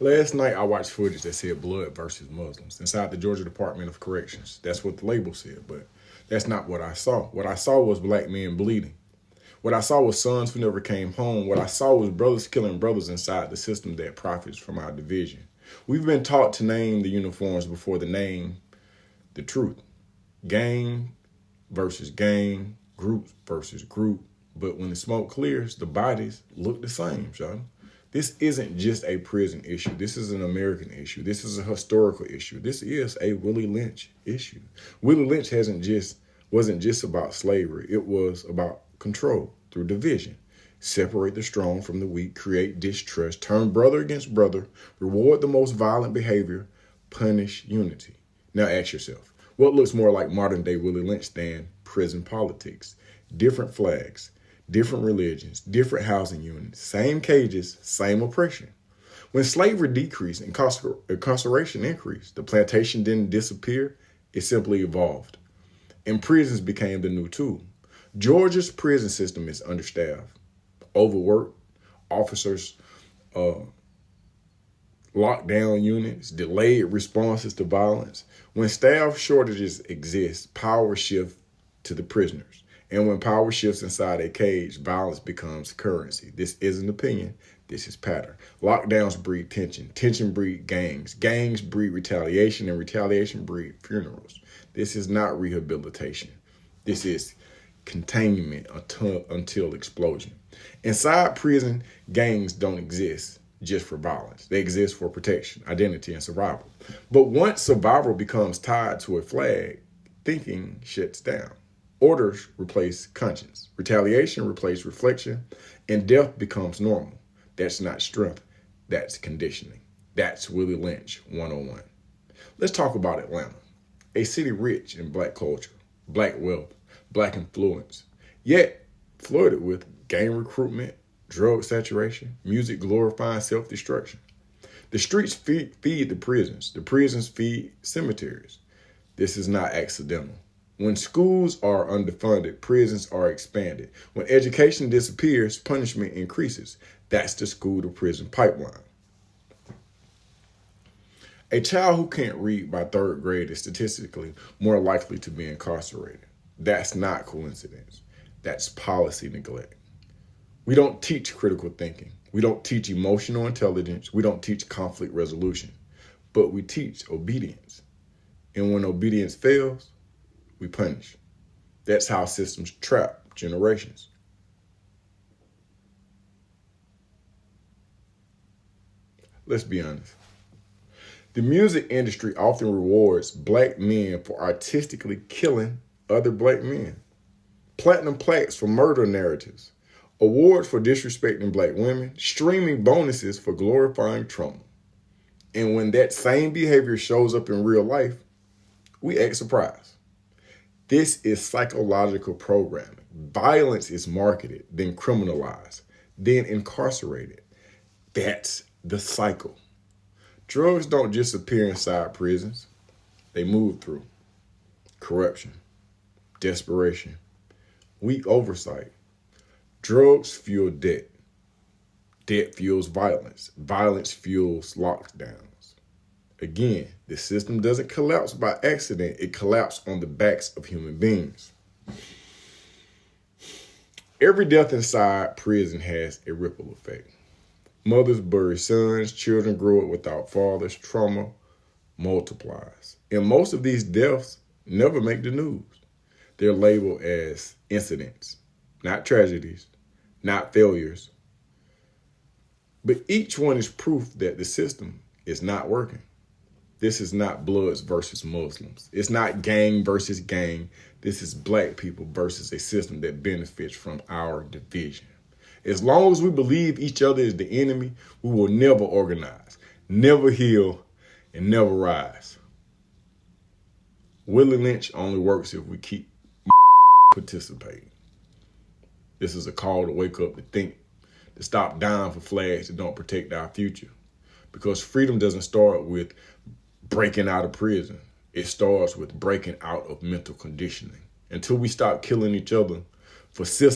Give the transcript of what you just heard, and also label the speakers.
Speaker 1: Last night, I watched footage that said blood versus Muslims inside the Georgia Department of Corrections. That's what the label said, but that's not what I saw. What I saw was black men bleeding. What I saw was sons who never came home. What I saw was brothers killing brothers inside the system that profits from our division. We've been taught to name the uniforms before the name the truth. Gang versus gang, group versus group. But when the smoke clears, the bodies look the same, Sean. This isn't just a prison issue. This is an American issue. This is a historical issue. This is a Willie Lynch issue. Willie Lynch wasn't just about slavery. It was about control through division. Separate the strong from the weak, create distrust, turn brother against brother, reward the most violent behavior, punish unity. Now ask yourself, what looks more like modern day Willie Lynch than prison politics? Different flags, different religions, different housing units, same cages, same oppression. When slavery decreased and incarceration increased, the plantation didn't disappear, it simply evolved. And prisons became the new tool. Georgia's prison system is understaffed, overworked, officers, lockdown units, delayed responses to violence. When staff shortages exist, power shifts to the prisoners. And when power shifts inside a cage, violence becomes currency. This isn't opinion. This is pattern. Lockdowns breed tension. Tension breed gangs. Gangs breed retaliation, and retaliation breed funerals. This is not rehabilitation. This is containment until explosion. Inside prison, gangs don't exist just for violence. They exist for protection, identity, and survival. But once survival becomes tied to a flag, thinking shuts down. Orders replace conscience. Retaliation replaces reflection, and death becomes normal. That's not strength. That's conditioning. That's Willie Lynch 101. Let's talk about Atlanta, a city rich in black culture, black wealth, black influence, yet flooded with gang recruitment, drug saturation, music glorifying self-destruction. The streets feed the prisons feed cemeteries. This is not accidental. When schools are underfunded, prisons are expanded. When education disappears, punishment increases. That's the school to prison pipeline. A child who can't read by third grade is statistically more likely to be incarcerated. That's not coincidence. That's policy neglect. We don't teach critical thinking. We don't teach emotional intelligence. We don't teach conflict resolution. But we teach obedience. And when obedience fails, we punish. That's how systems trap generations. Let's be honest. The music industry often rewards black men for artistically killing other black men. Platinum plaques for murder narratives, awards for disrespecting black women, streaming bonuses for glorifying trauma. And when that same behavior shows up in real life, we act surprised. This is psychological programming. Violence is marketed, then criminalized, then incarcerated. That's the cycle. Drugs don't just appear inside prisons. They move through corruption, desperation, weak oversight. Drugs fuel debt. Debt fuels violence. Violence fuels lockdowns. Again, the system doesn't collapse by accident. It collapses on the backs of human beings. Every death inside prison has a ripple effect. Mothers bury sons, children grow up without fathers, trauma multiplies. And most of these deaths never make the news. They're labeled as incidents, not tragedies, not failures. But each one is proof that the system is not working. This is not Bloods versus Muslims. It's not gang versus gang. This is black people versus a system that benefits from our division. As long as we believe each other is the enemy, we will never organize, never heal, and never rise. Willie Lynch only works if we keep participating. This is a call to wake up, to think, to stop dying for flags that don't protect our future. Because freedom doesn't start with breaking out of prison. It starts with breaking out of mental conditioning. Until we stop killing each other for systems